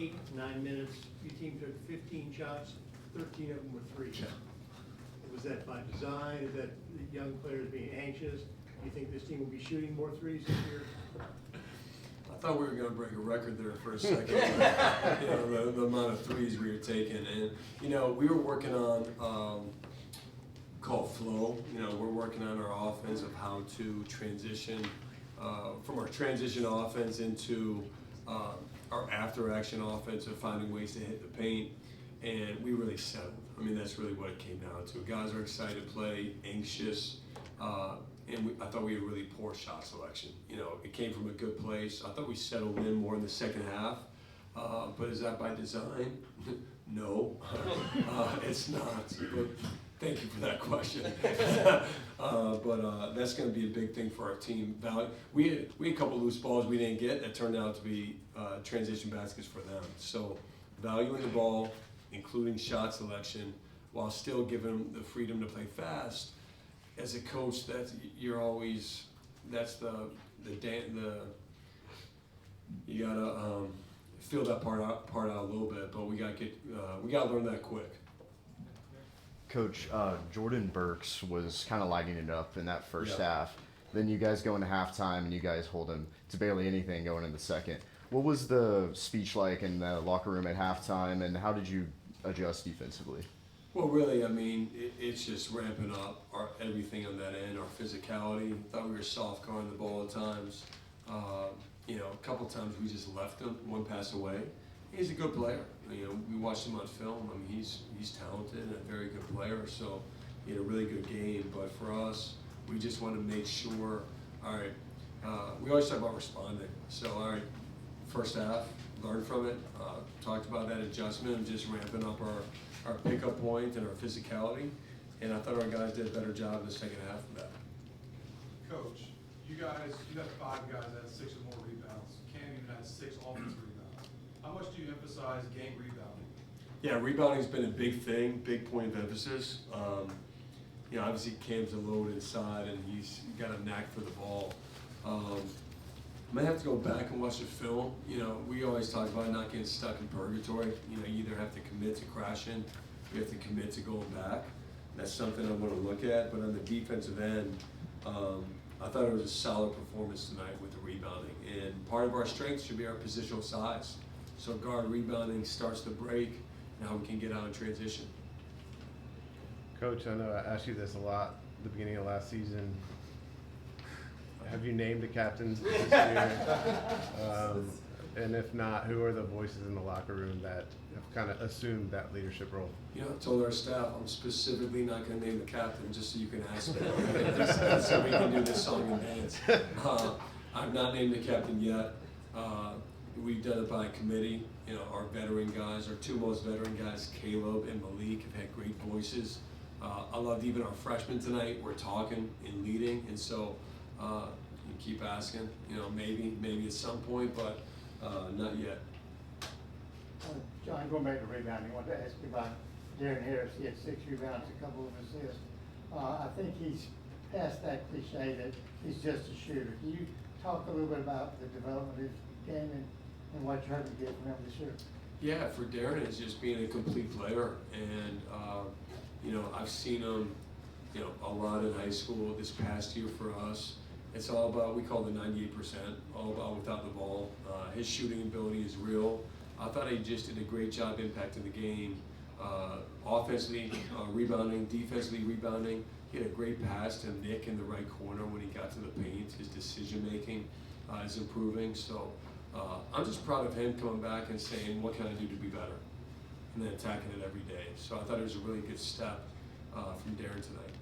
8-9 minutes, your team took 15 shots, 13 of them were threes. Yeah. Was that by design? Is that the young players being anxious? Do you think this team will be shooting more threes this year? I thought we were going to break a record there for a second. The amount of threes we were taking. And, we were working on called flow. We're working on our offense of how to transition from our transition offense into our after-action offense of finding ways to hit the paint. And we really settled. That's really what it came down to. Guys are excited to play, anxious, and I thought we had really poor shot selection. It came from a good place. I thought we settled in more in the second half, but is that by design? No, it's not. But thank you for that question. But that's going to be a big thing for our team. We had a couple loose balls we didn't get that turned out to be transition baskets for them. So valuing the ball, including shot selection, while still giving them the freedom to play fast. As a coach, you gotta feel that part out a little bit, but we gotta learn that quick. Coach, Jordan Burks was kind of lighting it up in that first half. Then you guys go into halftime and you guys hold him to barely anything going in the second. What was the speech like in the locker room at halftime, and how did you adjust defensively? Well, really, it's just ramping up everything on that end, our physicality. Thought we were soft guarding the ball at times. A couple times we just left him one pass away. He's a good player. We watched him on film. He's talented and a very good player. So he had a really good game. But for us, we just want to make sure. All right, we always talk about responding. So all right, first half, learn from it. Talked about that adjustment and just ramping up our pickup point and our physicality. And I thought our guys did a better job in the second half of that. Coach, you had 5 guys that had 6 or more rebounds. Cam even had 6 offensive rebounds. How much do you emphasize game rebounding? Yeah, rebounding's been a big thing, big point of emphasis. Obviously Cam's a load inside and he's got a knack for the ball. I might have to go back and watch the film. We always talk about not getting stuck in purgatory. You either have to commit to crashing, you have to commit to going back. That's something I want to look at. But on the defensive end, I thought it was a solid performance tonight with the rebounding. And part of our strength should be our positional size. So guard rebounding starts the break, and how we can get out in transition. Coach, I know I asked you this a lot at the beginning of last season. Have you named the captains this year? And if not, who are the voices in the locker room that have kind of assumed that leadership role? I told our staff I'm specifically not going to name the captain just so you can ask me. Just so we can do this song and dance. I've not named the captain yet. We've done it by committee. Our veteran guys, our 2 most veteran guys, Caleb and Malik, have had great voices. I loved even our freshmen tonight. We're talking and leading, and so you keep asking. Maybe at some point, but not yet. John, going back to rebounding, I wanted to ask you about Darren Harris. He had 6 rebounds, a couple of assists. I think he's past that cliche that he's just a shooter. Can you talk a little bit about the development of his game and what you're hoping to get from him this year? Yeah, for Darren, it's just being a complete player, and I've seen him, a lot in high school. This past year for us, it's all about, we call it the 98%, all about without the ball. His shooting ability is real. I thought he just did a great job impacting the game. Offensively, rebounding, defensively rebounding. He had a great pass to Nick in the right corner when he got to the paint. His decision making is improving. So I'm just proud of him coming back and saying, what can I do to be better? And then attacking it every day. So I thought it was a really good step from Darren tonight.